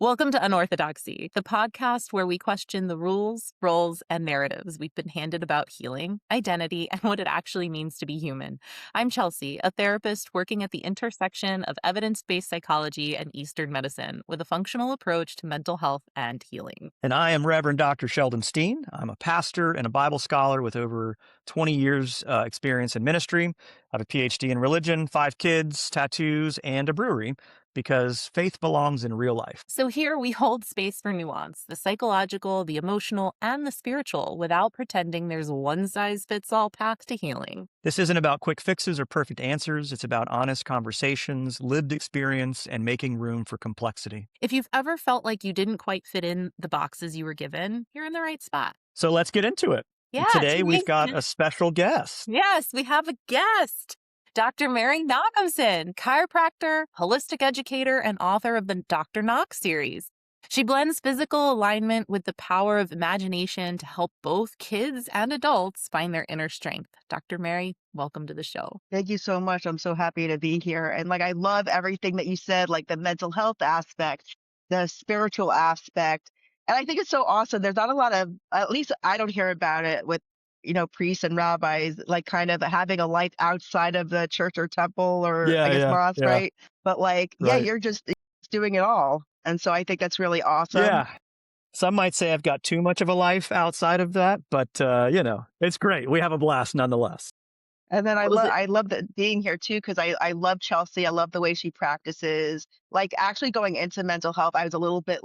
Welcome to Unorthodoxy, the podcast where we question the rules, roles, and narratives we've been handed about healing, identity, and what it actually means to be human. I'm Chelsie, a therapist working at the intersection of evidence-based psychology and Eastern medicine with a functional approach to mental health and healing. And I am Reverend Dr. Sheldon Steen. I'm a pastor and a Bible scholar with over 20 years experience in ministry. I have a PhD in religion, 5 kids, tattoos, and a brewery, because faith belongs in real life. So here we hold space for nuance, the psychological, the emotional, and the spiritual, without pretending there's one-size-fits-all path to healing. This isn't about quick fixes or perfect answers. It's about honest conversations, lived experience, and making room for complexity. If you've ever felt like you didn't quite fit in the boxes you were given, you're in the right spot. So let's get into it. Yeah, Today we've got a special guest. Yes, we have a guest. Dr. Mary Nockhamson, chiropractor, holistic educator, and author of the Dr. Knock series. She blends physical alignment with the power of imagination to help both kids and adults find their inner strength. Dr. Mary, welcome to the show. Thank you so much. I'm so happy to be here. And I love everything that you said, like the mental health aspect, the spiritual aspect. And I think it's so awesome. There's not a lot of, at least I don't hear about it with, priests and rabbis, like kind of having a life outside of the church or temple or mosque, right? But you're just doing it all. And so I think that's really awesome. Yeah. Some might say I've got too much of a life outside of that, but it's great. We have a blast nonetheless. And then I love that being here too, because I love Chelsie. I love the way she practices. Like actually going into mental health, I was a little bit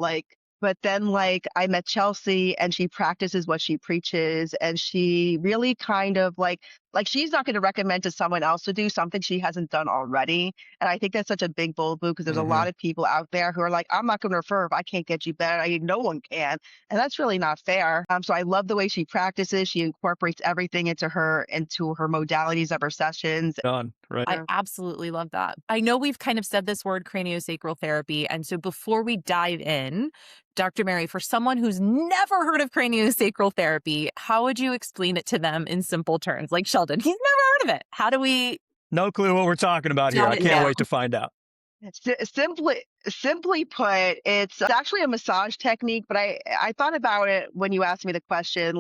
but then I met Chelsie and she practices what she preaches, and she really kind of like she's not going to recommend to someone else to do something she hasn't done already. And I think that's such a big bold move, because there's a lot of people out there who are like, I'm not going to refer if I can't get you better. No one can. And that's really not fair. So I love the way she practices. She incorporates everything into her modalities of her sessions. Right. I absolutely love that. I know we've kind of said this word craniosacral therapy. And so before we dive in, Dr. Mary, for someone who's never heard of craniosacral therapy, how would you explain it to them in simple terms? Like Sheldon, he's never heard of it. How do we? No clue what we're talking about here. I can't wait to find out. Simply put, it's actually a massage technique, but I thought about it when you asked me the question.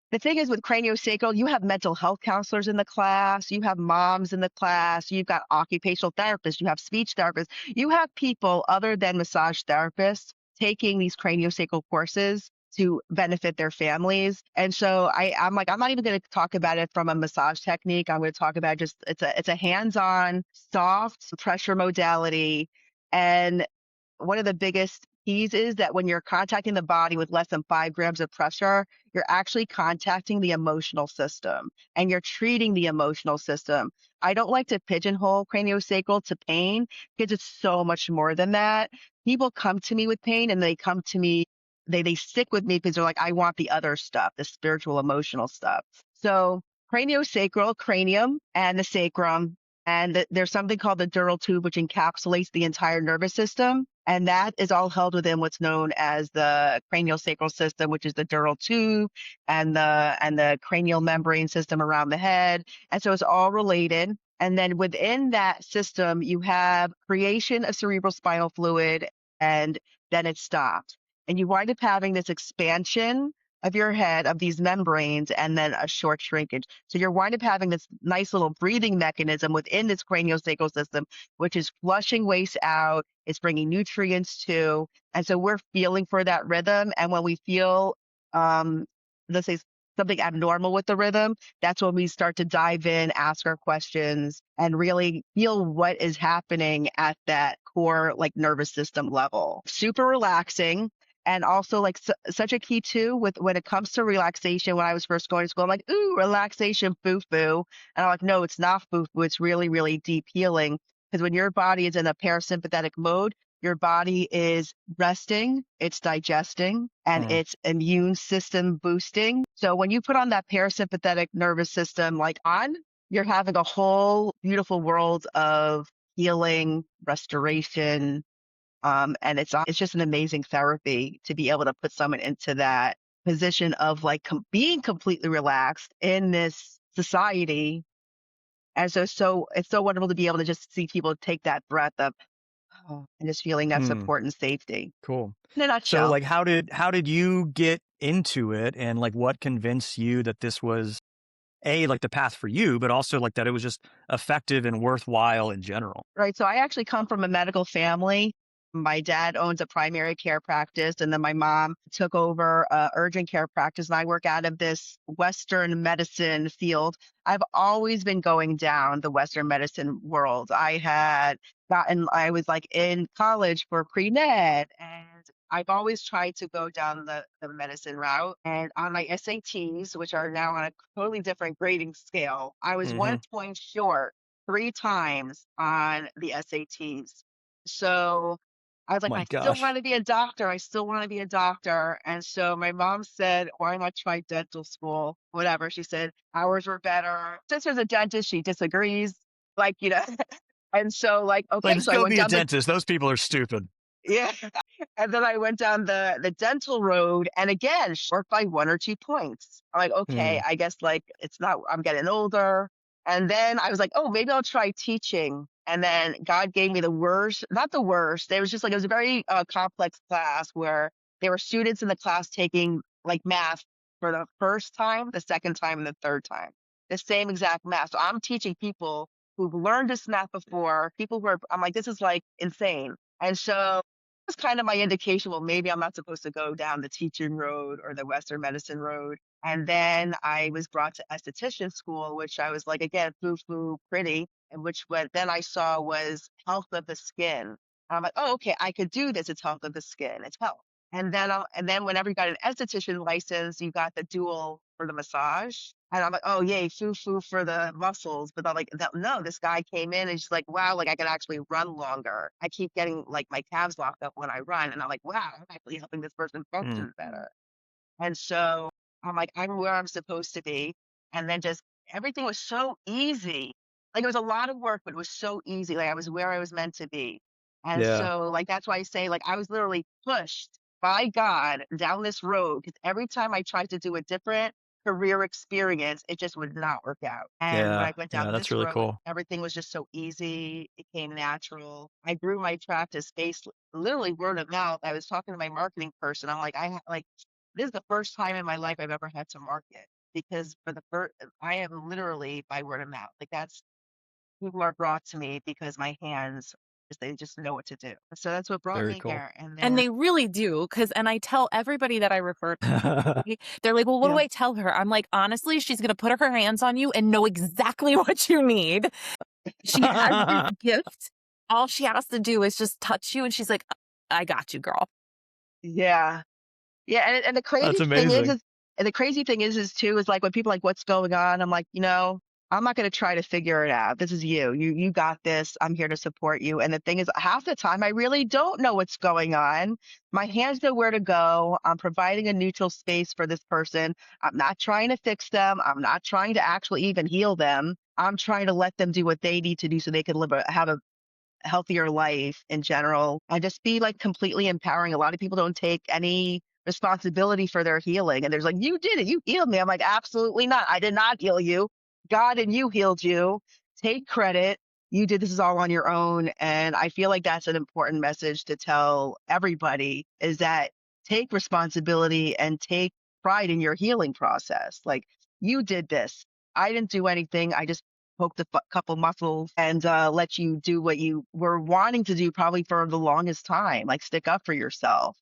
The thing is with craniosacral, you have mental health counselors in the class, you have moms in the class, you've got occupational therapists, you have speech therapists, you have people other than massage therapists taking these craniosacral courses to benefit their families. And so I'm not even going to talk about it from a massage technique. I'm going to talk about it's a hands-on, soft pressure modality. And one of the biggest keys is that when you're contacting the body with less than 5 grams of pressure, you're actually contacting the emotional system and you're treating the emotional system. I don't like to pigeonhole craniosacral to pain, because it's so much more than that. People come to me with pain, and they come to me, they stick with me because they're like, I want the other stuff, the spiritual, emotional stuff. So craniosacral, cranium and the sacrum, and there's something called the dural tube, which encapsulates the entire nervous system. And that is all held within what's known as the craniosacral system, which is the dural tube and the cranial membrane system around the head. And so it's all related. And then within that system, you have creation of cerebral spinal fluid, and then it stops. And you wind up having this expansion of your head, of these membranes, and then a short shrinkage. So you're wind up having this nice little breathing mechanism within this craniosacral system, which is flushing waste out. It's bringing nutrients too. And so we're feeling for that rhythm. And when we feel, let's say, something abnormal with the rhythm, that's when we start to dive in, ask our questions, and really feel what is happening at that core, nervous system level. Super relaxing. And also such a key too when it comes to relaxation. When I was first going to school, I'm like, ooh, relaxation, foo-foo. And I'm like, no, it's not foo-foo. It's really, really deep healing. Because when your body is in a parasympathetic mode, your body is resting, it's digesting, and it's immune system boosting. So when you put on that parasympathetic nervous system you're having a whole beautiful world of healing, restoration. And it's just an amazing therapy to be able to put someone into that position of being completely relaxed in this society. And so it's so wonderful to be able to just see people take that breath of, and just feeling that Hmm. support and safety. Cool. In a So, nutshell. like, how did you get into it, and like, what convinced you that this was like the path for you, but also like that it was just effective and worthwhile in general? Right. So I actually come from a medical family. My dad owns a primary care practice, and then my mom took over urgent care practice. And I work out of this Western medicine field. I've always been going down the Western medicine world. I was like in college for pre med, and I've always tried to go down the medicine route. And on my SATs, which are now on a totally different grading scale, I was one Mhm. point short 3 times on the SATs. So, I was like, My "I still gosh. wanna be a doctor, I still wanna be a doctor," and so my mom said, "Why not try dental school?" Whatever, she said, "Hours were better." Sister's a dentist, she disagrees, like, and so, like, Like, okay, just so I go went be a down the dentist. Those people are stupid. yeah. And then I went down the dental road and again, short by 1 or 2 points. I'm like, "Okay, Mm, I guess, like, it's not I'm getting older." And then I was like, "Oh, maybe I'll try teaching." And then God gave me the worst not the worst, it was just like it was a very, complex class where there were students in the class taking, like, math for the first time, the second time, and the third time. The same exact math. So I'm teaching people who've learned this math before, people who are I'm like, "This is, like, insane." And so was kind of my indication, well, maybe I'm not supposed to go down the teaching road or the Western medicine road. And then I was brought to esthetician school, which I was like, again, foo foo pretty, and which what then I saw was health of the skin. I'm like, oh, okay, I could do this. It's health of the skin. It's health. And then whenever you got an esthetician license, you got the dual for the massage. And I'm like, oh yay, foo foo for the muscles. But I'm like, no, this guy came in and she's like, wow, like I can actually run longer. I keep getting like my calves locked up when I run. And I'm like, wow, I'm actually helping this person mm, function better. And so I'm like, I'm where I'm supposed to be. And then just everything was so easy. Like it was a lot of work, but it was so easy. Like I was where I was meant to be. And yeah, so like that's why I say like I was literally pushed by God down this road because every time I tried to do a different career experience, it just would not work out. And when yeah, I went yeah. down That's this really road, cool. everything was just so easy. It came natural. I grew my practice based literally word of mouth. I was talking to my marketing person. I'm like, like this is the first time in my life I've ever had to market because for the first, I am literally by word of mouth. Like that's people are brought to me because my hands, they just know what to do. So that's what brought Very me cool. here. And And then, they really do, and I tell everybody that I refer they're like, "Well, what do yeah, I tell her?" I'm like, "Honestly, she's gonna put her hands on you and know exactly what you need. She has this gift. All she has to do is just touch you, and she's like, I got you, girl." yeah. Yeah, and the That's crazy thing is amazing. is too, is like when people are like, "What's going on?" I'm like, I'm not gonna try to figure it out. This is you. You got this. I'm here to support you." And the thing is, half the time, I really don't know what's going on. My hands know where to go. I'm providing a neutral space for this person. I'm not trying to fix them. I'm not trying to actually even heal them. I'm trying to let them do what they need to do so they can have a healthier life in general and just be like completely empowering. A lot of people don't take any responsibility for their healing. And there's like, you did it, you healed me. I'm like, absolutely not. I did not heal you. God and you healed you. Take credit. You did this is all on your own. And I feel like that's an important message to tell everybody is that take responsibility and take pride in your healing process. Like you did this. I didn't do anything. I just poked a couple muscles and let you do what you were wanting to do probably for the longest time, like stick up for yourself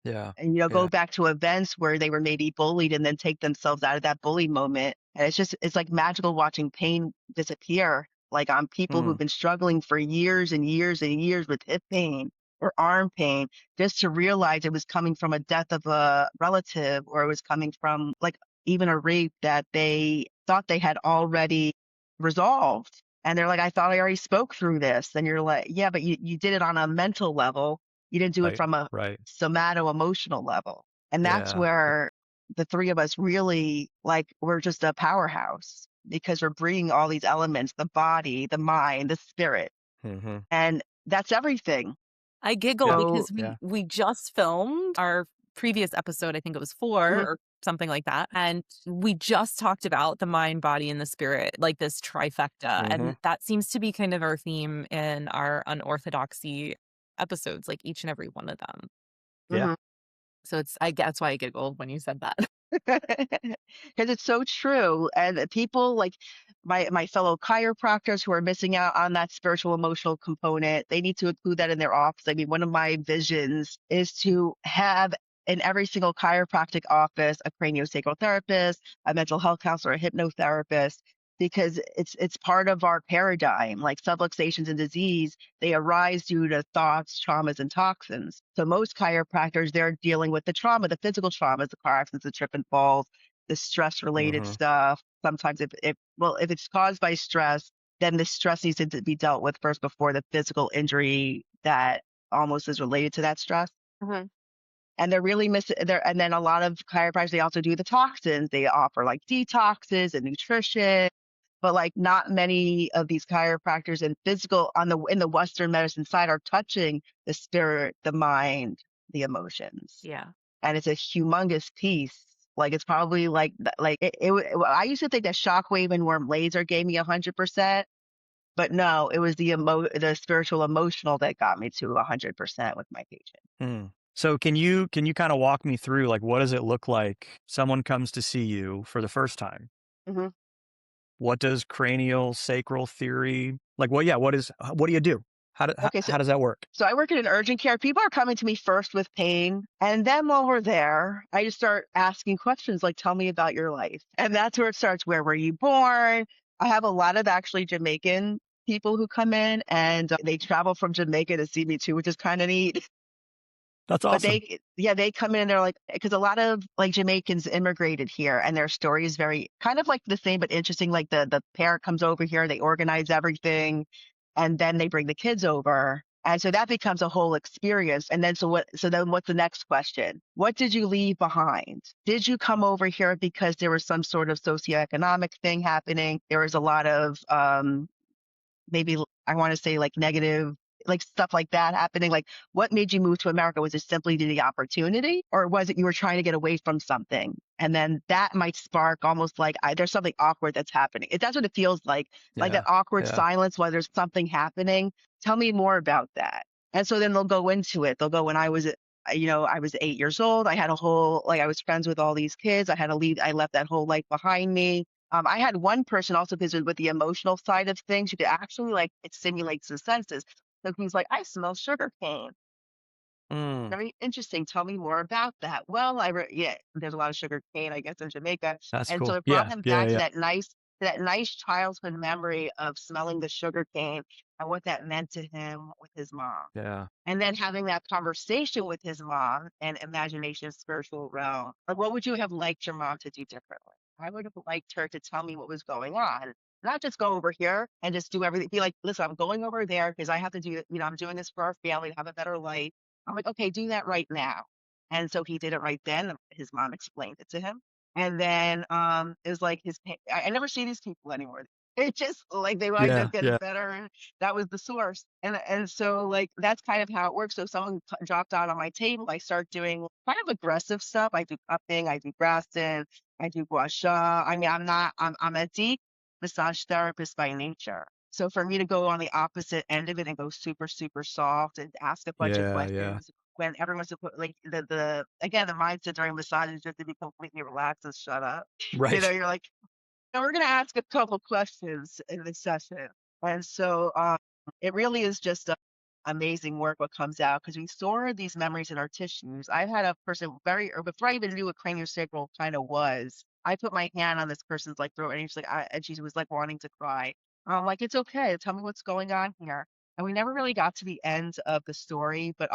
Yeah, and go yeah. back to events where they were maybe bullied and then take themselves out of that bully moment. And it's like magical watching pain disappear, like on people who've Mm, been struggling for years and years and years with hip pain or arm pain, just to realize it was coming from a death of a relative or it was coming from like even a rape that they thought they had already resolved. And they're like, I thought I already spoke through this. And you're like, yeah, but you did it on a mental level. You didn't do it right, from a right. somato emotional level. And that's Yeah. where the three of us really like we're just a powerhouse because we're bringing all these elements, the body, the mind, the spirit, Hmm. and that's everything. I giggle Yeah, So because yeah. we just filmed our previous episode, I think it was 4 mhm, or something like that, and we just talked about the mind, body, and the spirit, like this trifecta, Hmm. and that seems to be kind of our theme in our unorthodoxy episodes, like each and every one of them. Yeah. Mhm. So that's why I giggled when you said that. Because it's so true. And people like my fellow chiropractors who are missing out on that spiritual emotional component, they need to include that in their office. I mean, one of my visions is to have in every single chiropractic office a craniosacral therapist, a mental health counselor, a hypnotherapist, because it's part of our paradigm. Like subluxations and disease, they arise due to thoughts, traumas, and toxins. So most chiropractors, they're dealing with the trauma, the physical traumas, the car accidents, the trip and falls, the stress related Hmm. stuff. Sometimes if it's caused by stress, then the stress needs to be dealt with first before the physical injury that almost is related to that stress. Mhm. And they're really missing there. And then a lot of chiropractors, they also do the toxins. They offer like detoxes and nutrition, but like not many of these chiropractors and physical on the in the Western medicine side are touching the spirit, the mind, the emotions. Yeah. And it's a humongous piece. Like it's probably like I used to think that shockwave and warm laser gave me 100%, but no, it was the spiritual emotional that got me to 100% with my patient. Mm. So can you kind of walk me through, like, what does it look like someone comes to see you for the first time? Mhm. What does cranial sacral theory like? What do you do? Okay, How does that work? so I work in an urgent care. People are coming to me first with pain. And then while we're there, I just start asking questions like, tell me about your life. And that's where it starts. Where were you born? I have a lot of actually Jamaican people who come in and they travel from Jamaica to see me too, which is kind of neat. That's But awesome. they come in and they're like, because a lot of like Jamaicans immigrated here and their story is very kind of like the same, but interesting. Like the parent comes over here, they organize everything, and then they bring the kids over. And so that becomes a whole experience. And then so then what's the next question? What did you leave behind? Did you come over here because there was some sort of socioeconomic thing happening? There was a lot of maybe I want to say like negative, like stuff like that happening. Like, what made you move to America? Was it simply the opportunity, or was it you were trying to get away from something? And then that might spark almost like there's something awkward that's happening. That's what it feels like that Yeah. awkward Yeah. silence while there's something happening. Tell me more about that. And so then they'll go into it. They'll go when I was 8 years old. I had a whole like I was friends with all these kids. I had to leave. I left that whole life behind me. I had one person also visit with the emotional side of things. You could actually like it stimulates the senses. So he's like, I smell sugar cane. Mm, Very interesting. Tell me more about that. Well, yeah, there's a lot of sugar cane, I guess, in Jamaica, that's and so cool. it brought Yeah. him Yeah. back Yeah. to that nice childhood memory of smelling the sugar cane and what that meant to him with his mom. Yeah. And then having that conversation with his mom and imagination, spiritual realm. Like, what would you have liked your mom to do differently? I would have liked her to tell me what was going on, not just go over here and just do everything. Be like, listen, I'm going over there because I have to do, I'm doing this for our family to have a better life. I'm like, okay, do that right now. And so he did it right then. His mom explained it to him. And then it was like I never see these people anymore. It's just like they wind Yeah. up getting Yeah. better. And that was the source. And so like that's kind of how it works. So if someone dropped out on my table, I start doing kind of aggressive stuff. I do cupping, I do Graston, I do gua sha. I mean, I'm a deep massage therapist by nature. So for me to go on the opposite end of it and go super, super soft and ask a bunch of Yeah. Yeah. questions when everyone's like the again the mindset during massage is just to be completely relaxed and shut up. Right. You're like, no, we're gonna ask a couple questions in this session. And so it really is just amazing work what comes out because we store these memories in our tissues. I've had a person or before I even knew what craniosacral kind of was, I put my hand on this person's like throat and and she was like wanting to cry. I'm like, it's okay. Tell me what's going on here. And we never really got to the end of the story, but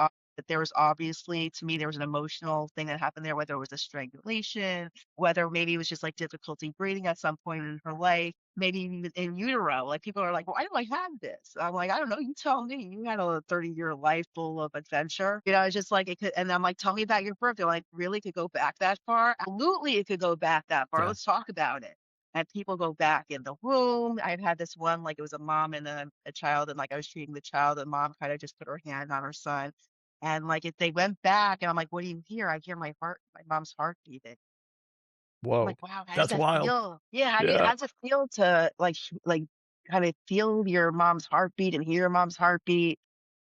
there was obviously, to me, there was an emotional thing that happened there, whether it was a strangulation, whether maybe it was just like difficulty breathing at some point in her life, maybe even in utero. Like people are like, why do I have this? I'm like, I don't know. You tell me. You had a 30-year life full of adventure. It's just like it could. And I'm like, tell me about your birth. They're like, really? It could go back that far? Absolutely, it could go back that far. Yeah. Let's talk about it. And people go back in the womb. I've had this one, like it was a mom and a child, and like I was treating the child, and mom kind of just put her hand on her son. And like if they went back, and I'm like, what do you hear? I hear my mom's heart beating. I'm Whoa. like, wow, how does That's that wild. feel? Yeah, Yeah. how does it feel to like kind of feel your mom's heartbeat and hear your mom's heartbeat?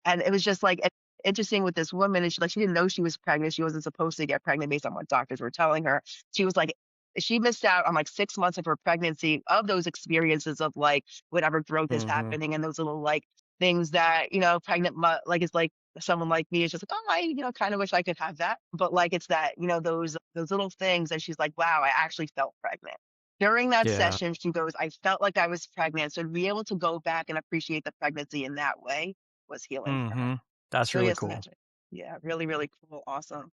And it was just like interesting with this woman is she didn't know she was pregnant. She wasn't supposed to get pregnant based on what doctors were telling her. She was like, she missed out on like 6 months of her pregnancy of those experiences of like whatever growth is Mm-hmm. happening and those little like things that, like it's like someone like me is just like, oh, kind of wish I could have that. But like it's that, those little things that she's like, wow, I actually felt pregnant. During that Yeah. session, she goes, I felt like I was pregnant. So to be able to go back and appreciate the pregnancy in that way was healing for her. Mm-hmm. That's So really yes, cool. magic. Yeah, really, really cool. Awesome.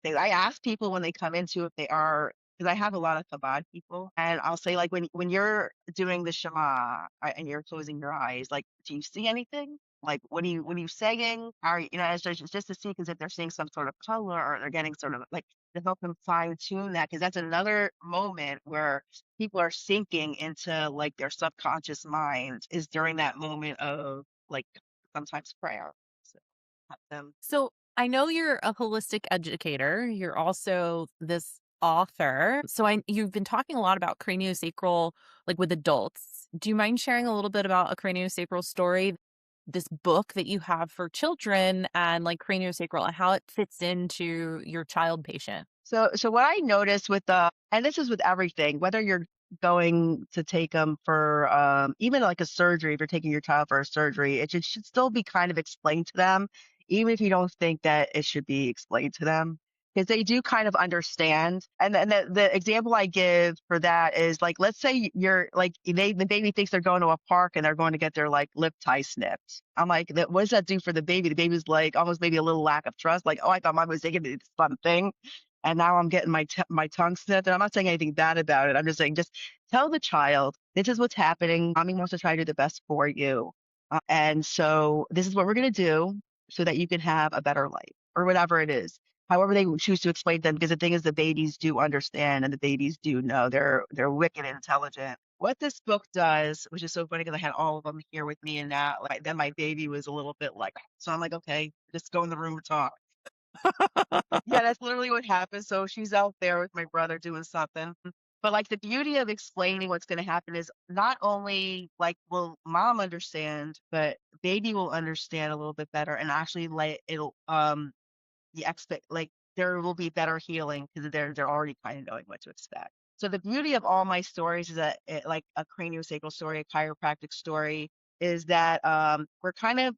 I ask people when they come into if they are, because I have a lot of Chabad people, and I'll say like when you're doing the Shema and you're closing your eyes, like, do you see anything? Like, what are you saying? It's just to see because if they're seeing some sort of color or they're getting sort of like to help them fine tune that, because that's another moment where people are sinking into like their subconscious mind is during that moment of like sometimes prayer. So have them. So I know you're a holistic educator. You're also this author. So you've been talking a lot about craniosacral, like with adults. Do you mind sharing a little bit about a craniosacral story, this book that you have for children and like craniosacral and how it fits into your child patient? So what I noticed with and this is with everything, whether you're going to take them for even like a surgery, if you're taking your child for a surgery, should still be kind of explained to them, even if you don't think that it should be explained to them, because they do kind of understand. And the example I give for that is like, let's say you're like the baby thinks they're going to a park and they're going to get their like lip tie snipped. I'm like, what does that do for the baby? The baby's like almost maybe a little lack of trust, like, oh, I thought mom was taking me to this fun thing and now I'm getting my tongue snipped. And I'm not saying anything bad about it. I'm just saying, just tell the child this is what's happening. Mommy wants to try to do the best for you, and so this is what we're gonna do so that you can have a better life or whatever it is. However they choose to explain to them, because the thing is, the babies do understand and the babies do know. They're wicked intelligent. What this book does, which is so funny because I had all of them here with me, and now like then my baby was a little bit like, so I'm like, okay, just go in the room and talk. Yeah, that's literally what happened. So she's out there with my brother doing something. But like the beauty of explaining what's going to happen is not only like will mom understand, but baby will understand a little bit better and actually like it'll the expect like there will be better healing because they're already kind of knowing what to expect. So the beauty of all my stories is that like a craniosacral story, a chiropractic story, is that we're kind of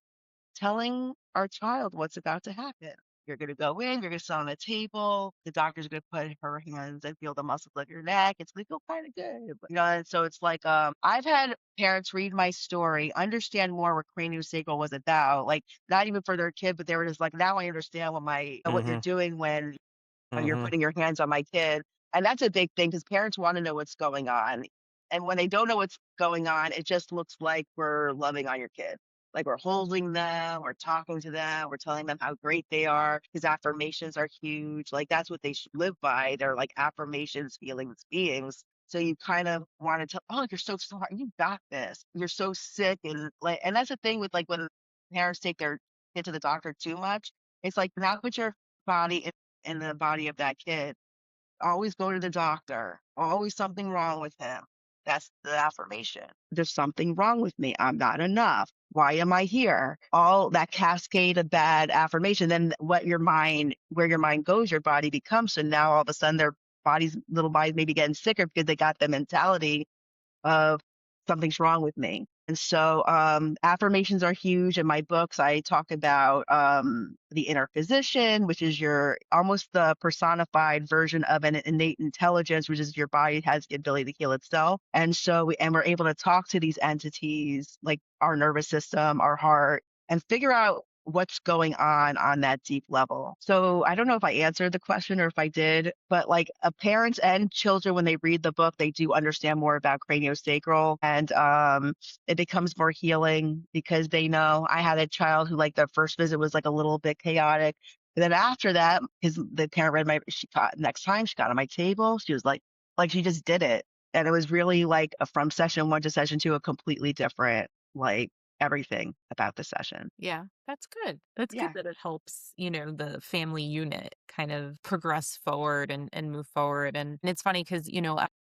telling our child what's about to happen. You're going to go in, you're going to sit on a table. The doctor's going to put her hands and feel the muscles of your neck. It's going to feel kind of good. And so it's like, I've had parents read my story, understand more what craniosacral was about, like not even for their kid, but they were just like, now I understand what you're Mm-hmm. doing when you're Mm-hmm. putting your hands on my kid. And that's a big thing because parents want to know what's going on. And when they don't know what's going on, it just looks like we're loving on your kid. Like we're holding them, we're talking to them, we're telling them how great they are. His affirmations are huge. Like that's what they should live by. They're like affirmations, feelings, beings. So you kind of want to tell, oh, you're so smart. You got this. You're so sick. And that's the thing with like when parents take their kid to the doctor too much. It's like now put your body in the body of that kid. Always go to the doctor. Always something wrong with him. That's the affirmation. There's something wrong with me. I'm not enough. Why am I here? All that cascade of bad affirmation. Then where your mind goes, your body becomes. So now all of a sudden their little bodies may be getting sicker because they got the mentality of something's wrong with me. And so affirmations are huge. In my books, I talk about the inner physician, which is your almost the personified version of an innate intelligence, which is your body has the ability to heal itself. And so we're able to talk to these entities like our nervous system, our heart, and figure out what's going on that deep level. So I don't know if I answered the question or if I did, but like parents and children, when they read the book, they do understand more about craniosacral and it becomes more healing because they know I had a child who like the first visit was like a little bit chaotic. But then after that, the parent read she got next time she got on my table, she was like she just did it. And it was really like from session one to session two, a completely different, like everything about the session. Yeah, that's good. That's good Yeah. that it helps, the family unit kind of progress forward and move forward. And it's funny because,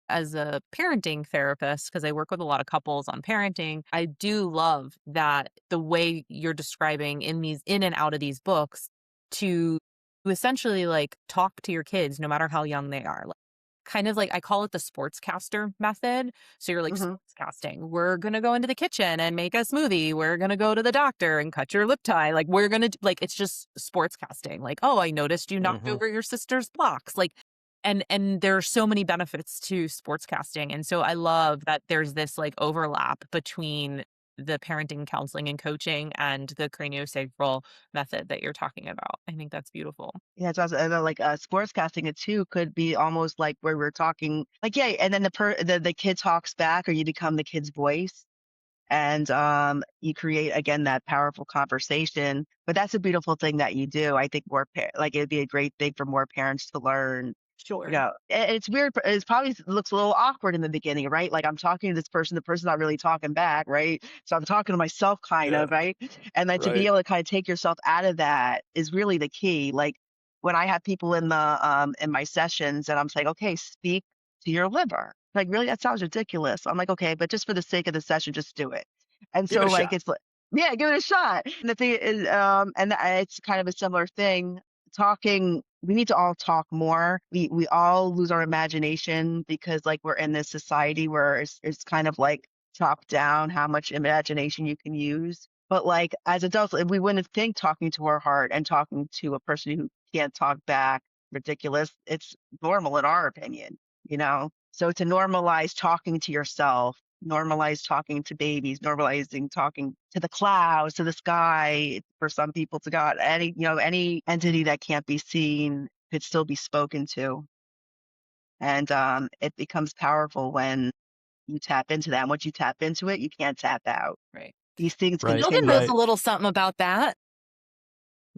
as a parenting therapist, because I work with a lot of couples on parenting, I do love that the way you're describing in and out of these books to essentially like talk to your kids no matter how young they are. Like, kind of like I call it the sportscaster method. So you're like Hmm. sportscasting. We're gonna go into the kitchen and make a smoothie. We're gonna go to the doctor and cut your lip tie. Like we're gonna like it's just sportscasting. Like, oh, I noticed you knocked Hmm. over your sister's blocks. Like and there are so many benefits to sportscasting. And so I love that there's this like overlap between the parenting counseling and coaching and the craniosacral method that you're talking about. I think that's beautiful. Yeah, it's also, and then, like, sportscasting it too could be almost like where we're talking, like, yeah, and then the kid talks back, or you become the kid's voice, and you create again that powerful conversation. But that's a beautiful thing that you do. I think like it'd be a great thing for more parents to learn. Sure. And it's weird. It's probably looks a little awkward in the beginning, right? Like I'm talking to this person, the person's not really talking back, right? So I'm talking to myself, kind Yeah. of, right? And then to be Right. able to kind of take yourself out of that is really the key. Like when I have people in my sessions, and I'm saying, okay, speak to your liver. Like really, that sounds ridiculous. I'm like, okay, but just for the sake of the session, just do it. And Give it so a like shot. it's like, yeah, give it a shot. And the thing is, it's kind of a similar thing talking. We need to all talk more. We all lose our imagination because like we're in this society where it's kind of like top down how much imagination you can use. But like as adults, if we wouldn't think talking to our heart and talking to a person who can't talk back ridiculous. It's normal in our opinion. So to normalize talking to yourself, normalize talking to babies, normalizing talking to the clouds, to the sky, for some people to God, any entity that can't be seen could still be spoken to. And it becomes powerful when you tap into that. And once you tap into it, you can't tap out. Right. These things Right. Sheldon knows continue. a Right. little something about that.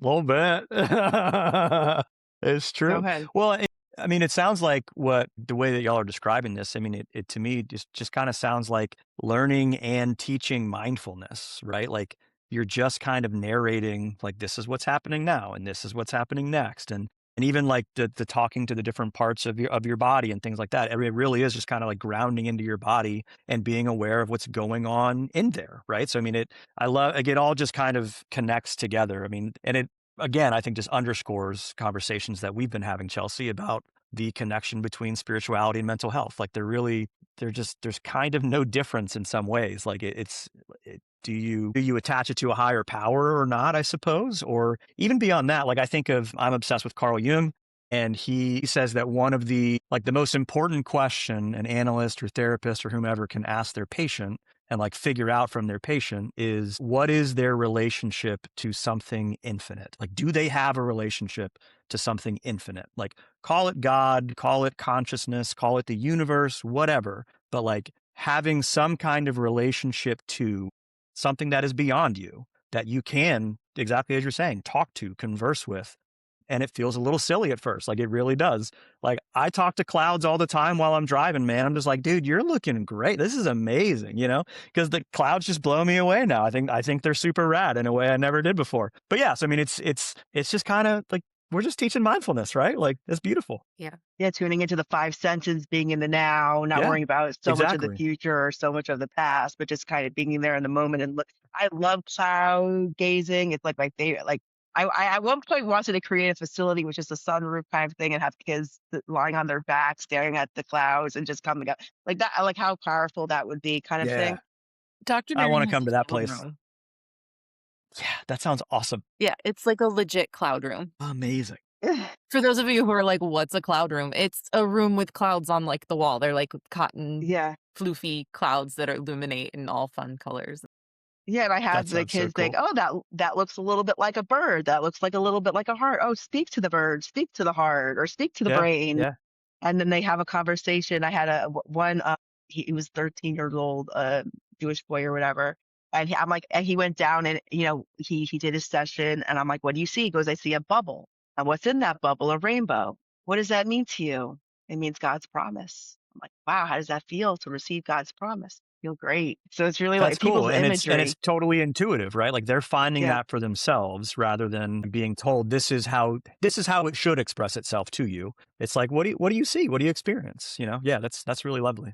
A little bit. It's Go true. ahead. Well, I mean, it sounds like what the way that y'all are describing this, I mean, it to me just kind of sounds like learning and teaching mindfulness, right? Like you're just kind of narrating like this is what's happening now and this is what's happening next. And even like the talking to the different parts of your body and things like that. I mean, it really is just kind of like grounding into your body and being aware of what's going on in there, right? So I mean, I love like it all just kind of connects together. I mean, and it again, I think just underscores conversations that we've been having, Chelsea, about the connection between spirituality and mental health. Like there's kind of no difference in some ways. Like do you attach it to a higher power or not, I suppose? Or even beyond that, like I'm obsessed with Carl Jung. And he says that one of the most important question an analyst or therapist or whomever can ask their patient and like figure out from their patient is what is their relationship to something infinite? Like, do they have a relationship to something infinite? Like, call it God, call it consciousness, call it the universe, whatever. But like having some kind of relationship to something that is beyond you that you can, exactly as you're saying, talk to, converse with. And it feels a little silly at first. Like it really does. Like I talk to clouds all the time while I'm driving, man. I'm just like, dude, you're looking great. This is amazing, because the clouds just blow me away now. I think they're super rad in a way I never did before. But yes, I mean, it's just kind of like we're just teaching mindfulness, right? Like it's beautiful. Yeah. Yeah, tuning into the five senses, being in the now, not Yeah, worrying about so much of the exactly. future or so much of the past, but just kind of being there in the moment and look. I love cloud gazing. It's like my favorite. Like I at one point wanted to create a facility which is a sunroof kind of thing and have kids lying on their back staring at the clouds and just coming up like that. I like how powerful that would be, kind of thing. Yeah. Dr. I want Mary to has come a to that cloud place. room. Yeah, that sounds awesome. Yeah, it's like a legit cloud room. Amazing. For those of you who are like, what's a cloud room? It's a room with clouds on like the wall. They're like cotton, Yeah. floofy clouds that illuminate in all fun colors. Yeah, and I That have the sounds so kids think, cool. "Oh, that looks a little bit like a bird. That looks like a little bit like a heart. Oh, speak to the bird, speak to the heart, or speak to the Yeah. brain." Yeah. And then they have a conversation. I had one. He was 13 years old, Jewish boy or whatever. And I'm like, and he went down and he did his session, and I'm like, "What do you see?" He goes, "I see a bubble. And what's in that bubble? A rainbow. What does that mean to you?" It means God's promise. I'm like, "Wow, how does that feel to receive God's promise?" feel great. So it's really That's like cool, people's and it's imagery. totally intuitive, right? Like, they're finding Yeah, that for themselves rather than being told, "This is how it should express itself to you." It's like, what do you see? What do you experience? Yeah, that's really lovely.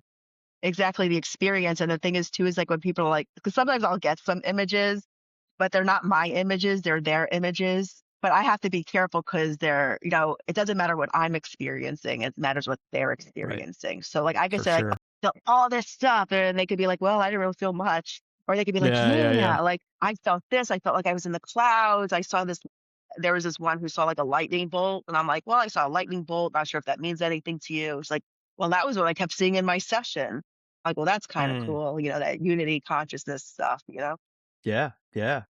exactly the experience. And the thing is too, is like when people are like, because sometimes I'll get some images, but they're not my images, they're their images. But I have to be careful because they're, it doesn't matter what I'm experiencing, it matters what they're Right. experiencing. So like I could For say like, sure. "Oh, felt all this stuff," and they could be like, well, I didn't really feel much. Or they could be like, Yeah, yeah, yeah. yeah, like I felt this, I felt like I was in the clouds. I saw this. There was this one who saw like a lightning bolt, and I'm like, well, I saw a lightning bolt. Not sure if that means anything to you. It's like, well, that was what I kept seeing in my session. Like, well, that's kind of Mm. cool, that unity consciousness stuff. Yeah, yeah.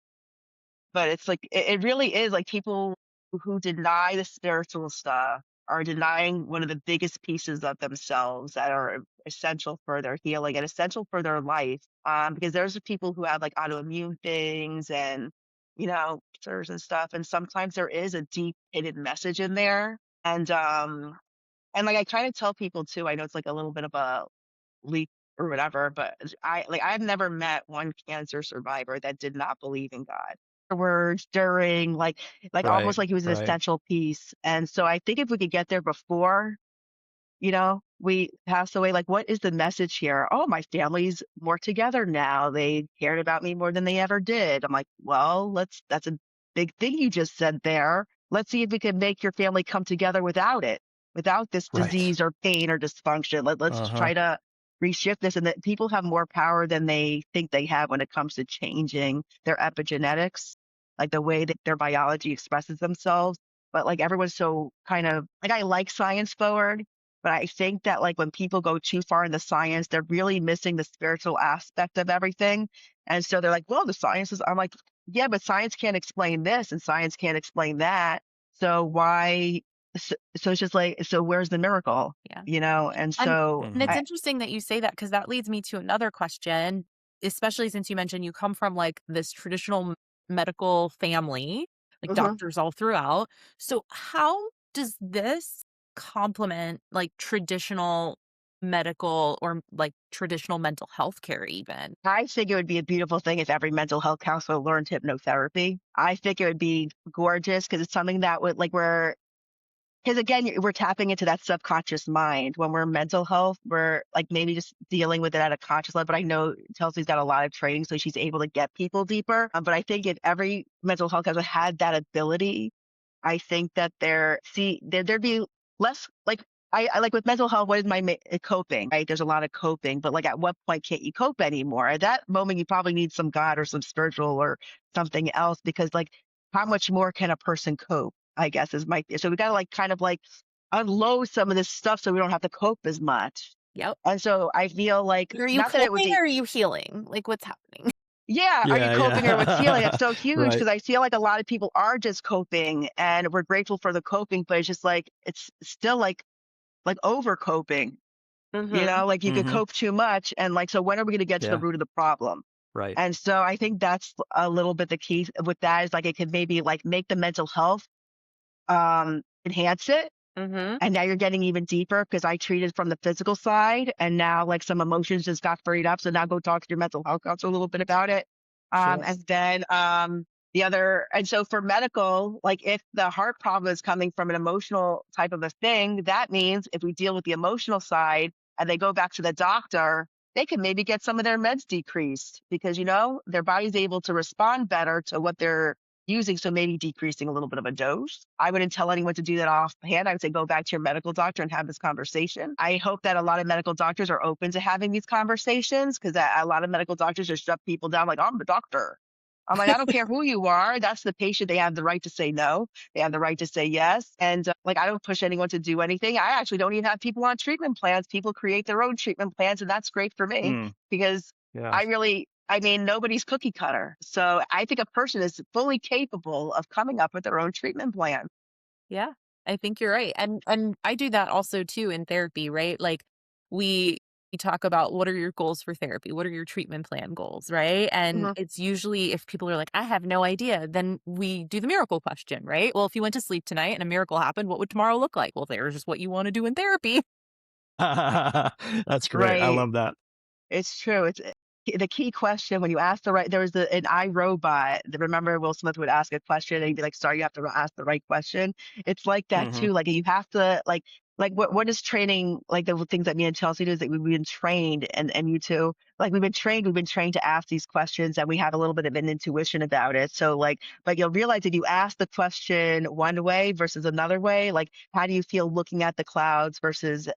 But it's like it really is like people who deny the spiritual stuff are denying one of the biggest pieces of themselves that are essential for their healing and essential for their life. Because there's people who have like autoimmune things and cancers and stuff, and sometimes there is a deep hidden message in there. And like I kind of tell people too, I know it's like a little bit of a leap or whatever, but I've never met one cancer survivor that did not believe in God. Words during like Right, almost like he was an right. essential piece. And so I think if we could get there before we passed away, like, what is the message here? Oh, my family's more together now. They cared about me more than they ever did. I'm like, well, that's a big thing you just said there. Let's see if we can make your family come together without it, without this Right. disease or pain or dysfunction. Let's Uh-huh. try to reshift this, and that people have more power than they think they have when it comes to changing their epigenetics, like the way that their biology expresses themselves. But like everyone's so kind of like, I like science forward, but I think that like when people go too far in the science, they're really missing the spiritual aspect of everything. And so they're like, well, the science is, I'm like, yeah, but science can't explain this and science can't explain that. So why? So it's just like, so where's the miracle? Yeah. And And so and it's Mhm. interesting that you say that because that leads me to another question, especially since you mentioned you come from like this traditional medical family, like Mhm. doctors all throughout. So how does this complement like traditional medical or like traditional mental health care even? I think it would be a beautiful thing if every mental health counselor learned hypnotherapy. I think it would be gorgeous because it's something that would like we're because again, we're tapping into that subconscious mind. When we're mental health, we're like maybe just dealing with it at a conscious level. But I know Chelsea's got a lot of training, so she's able to get people deeper. But I think if every mental health counselor had that ability, I think that there'd be less like I like with mental health. What is my coping? Right? There's a lot of coping, but like at what point can't you cope anymore? At that moment, you probably need some God or some spiritual or something else because like how much more can a person cope? I guess is my so we gotta like kind of like unload some of this stuff so we don't have to cope as much. Yep. And so I feel like Are you not that it would coping be or are you healing? Like what's happening? yeah, are you Yeah, coping or what's healing? yeah. That's so huge Right. because I feel like a lot of people are just coping and we're grateful for the coping, but it's just like it's still like over coping, Mhm. like you could Mhm. cope too much and like so when are we gonna get to the Yeah. root of the problem? Right. And so I think that's a little bit the key with that is like it could maybe like make the mental health enhance it. Mhm. And now you're getting even deeper because I treated from the physical side and now like some emotions just got freed up. So now go talk to your mental health counselor a little bit about it. Sure. And then and so for medical, like if the heart problem is coming from an emotional type of a thing, that means if we deal with the emotional side and they go back to the doctor, they can maybe get some of their meds decreased because their body's able to respond better to what they're using, so maybe decreasing a little bit of a dose. I wouldn't tell anyone to do that offhand. I would say go back to your medical doctor and have this conversation. I hope that a lot of medical doctors are open to having these conversations because a lot of medical doctors just shut people down like, I'm the doctor. I'm like, I don't care who you are. That's the patient. They have the right to say no. They have the right to say yes. And like, I don't push anyone to do anything. I actually don't even have people on treatment plans. People create their own treatment plans, and that's great for me Mm. because Yeah. I mean, nobody's cookie cutter. So I think a person is fully capable of coming up with their own treatment plan. Yeah, I think you're right. And I do that also too in therapy, right? Like we we talk about what are your goals for therapy? What are your treatment plan goals, right? And Mhm. it's usually if people are like, I have no idea, then we do the miracle question, right? Well, if you went to sleep tonight and a miracle happened, what would tomorrow look like? Well, there's just what you want to do in therapy. That's great. I Right. love that. It's true. It's the key question when you ask the right. There was an iRobot. Remember, Will Smith would ask a question and he'd be like, "Sorry, you have to ask the right question." It's like that Hmm. too. Like you have to like what is training? Like the things that me and Chelsea do is that we've been trained, and you too. Like we've been trained to ask these questions, and we have a little bit of an intuition about it. So like, but you'll realize if you ask the question one way versus another way, like how do you feel looking at the clouds versus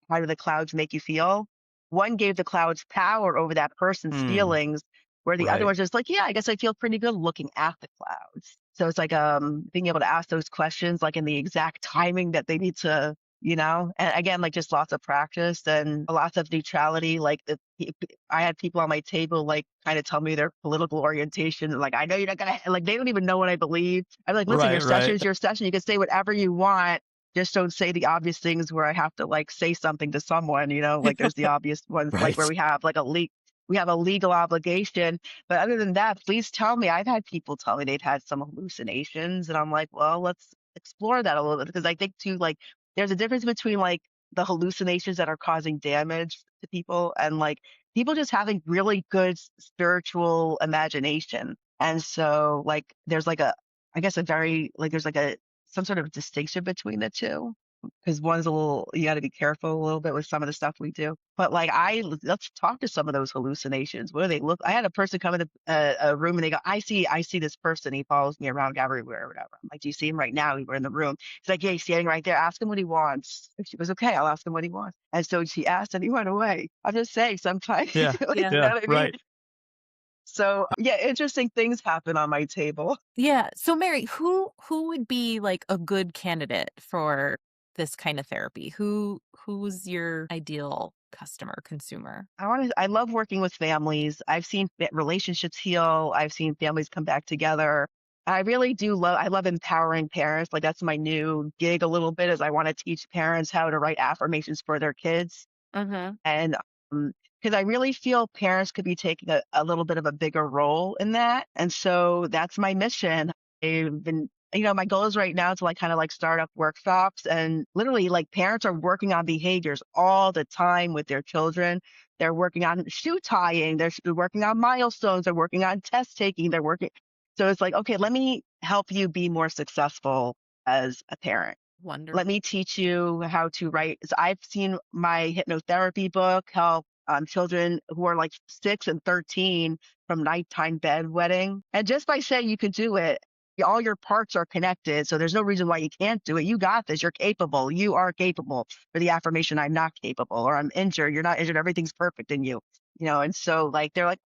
how do the clouds make you feel? One gave the clouds power over that person's Mm, feelings, where the other right. one's just like, yeah, I guess I feel pretty good looking at the clouds. So it's like being able to ask those questions like in the exact timing that they need to, and again, like just lots of practice and lots of neutrality. Like I had people on my table like kind of tell me their political orientation. And like, I know you're not gonna like they don't even know what I believe. I'm like, listen, Right, your session right. is your session. You can say whatever you want, just don't say the obvious things where I have to like say something to someone, like there's the obvious ones like where Right. we have a legal obligation. But other than that, please tell me. I've had people tell me they've had some hallucinations, and I'm like, well, let's explore that a little bit because I think too, like there's a difference between like the hallucinations that are causing damage to people and like people just having really good spiritual imagination. And so like there's like a I guess a very like there's like a some sort of distinction between the two because one's a little you got to be careful a little bit with some of the stuff we do. But like let's talk to some of those hallucinations. What do they look? I had a person come in a room and they go, I see this person. He follows me around everywhere or whatever. I'm like, do you see him right now? We're in the room. He's like, yeah, he's standing right there. Ask him what he wants. If she was okay, I'll ask him what he wants. And so she asked and he went away. I'm just saying sometimes, Yeah. like, Yeah. you know Yeah. what I mean? Right. So yeah, interesting things happen on my table. Yeah. So Mary, who would be like a good candidate for this kind of therapy? Who's your ideal customer, consumer? I love working with families. I've seen relationships heal. I've seen families come back together. I really do I love empowering parents. Like that's my new gig a little bit is I want to teach parents how to write affirmations for their kids. Mhm. And because I really feel parents could be taking a little bit of a bigger role in that. And so that's my mission. I've been, my goal is right now to like kind of like start up workshops and literally like parents are working on behaviors all the time with their children. They're working on shoe tying, they're working on milestones, they're working on test taking, they're working. So it's like, okay, let me help you be more successful as a parent. Wonderful. Let me teach you how to write. So I've seen my hypnotherapy book help children who are like 6 and 13 from nighttime bedwetting. And just by saying you can do it, all your parts are connected. So there's no reason why you can't do it. You got this. You're capable. You are capable. For the affirmation, I'm not capable, or I'm injured. You're not injured. Everything's perfect in you. And so like they're like,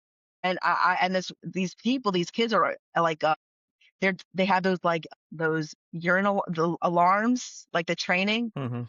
and and these people, these kids are like they have those urinal the alarms, like the training Hmm.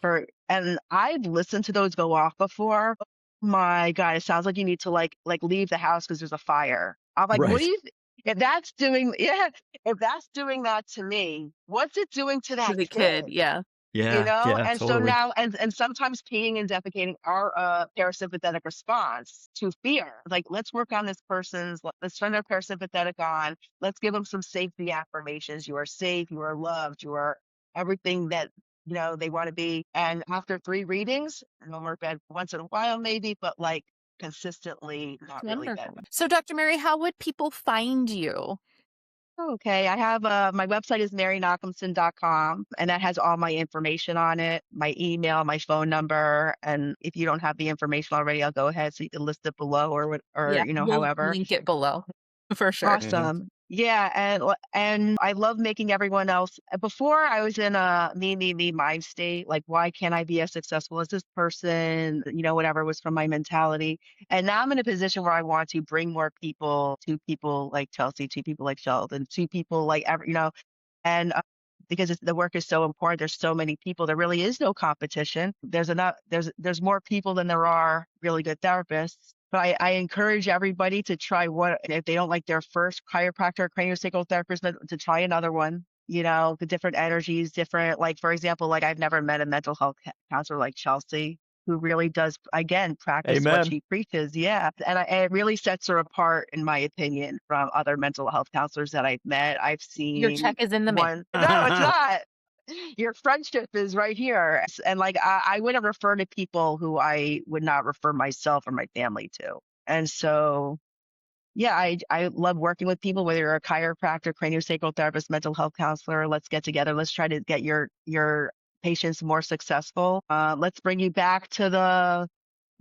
and I've listened to those go off before. My God, it sounds like you need to like leave the house because there's a fire. I'm like, what do Right. you if that's doing yeah, if that's doing that to me, what's it doing to To that the kid, kid? yeah. Yeah. Yeah. And so Totally. now and sometimes peeing and defecating are a parasympathetic response to fear. Like let's work on this person's let's turn their parasympathetic on. Let's give them some safety affirmations. You are safe, you are loved, you are everything that they want to be. And after 3 readings, no more bed once in a while maybe, but like consistently not really bed. Wonderful. So Dr. Mary, how would people find you? Okay, I have my website is maryknockhamson.com and that has all my information on it, my email, my phone number, and if you don't have the information already, I'll go ahead so you can list it below or what or Yeah, we'll however. link it below for sure. Hmm. Awesome. Yeah, and I love making everyone else. Before I was in a me mind state, like why can't I be as successful as this person? Whatever was from my mentality. And now I'm in a position where I want to bring more people to people like Chelsea, to people like Sheldon, to people like and because the work is so important. There's so many people. There really is no competition. There's enough. There's more people than there are really good therapists. But I encourage everybody to try one. If they don't like their first chiropractor or craniosacral therapist, to try another one. The different energies, different. Like for example, like I've never met a mental health counselor like Chelsea who really does again practice what Amen. she preaches. Yeah, and it really sets her apart, in my opinion, from other mental health counselors that I've met. I've Your seen check is in the mail. one. No, it's not. Your friendship is right here, and like I wouldn't refer to people who I would not refer myself or my family to. And so, yeah, I love working with people, whether you're a chiropractor, craniosacral therapist, mental health counselor. Let's get together. Let's try to get your patients more successful. Let's bring you back to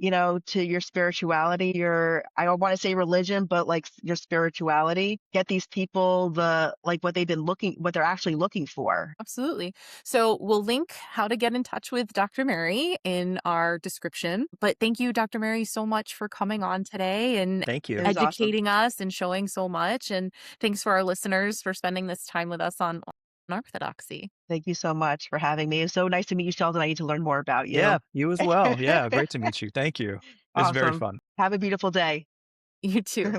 to your spirituality, I don't want to say religion, but like your spirituality. Get these people what they're actually looking for. Absolutely. So we'll link how to get in touch with Dr. Mary in our description. But thank you, Dr. Mary, so much for coming on today and Thank It you. was awesome. educating us and showing so much. And thanks for our listeners for spending this time with us on Unorthodoxy. Thank you so much for having me. It's so nice to meet you, Sheldon. I need to learn more about Yeah, you. you as well. Yeah, great to meet you. Thank you. It's very Awesome. fun. Have a beautiful day. You too.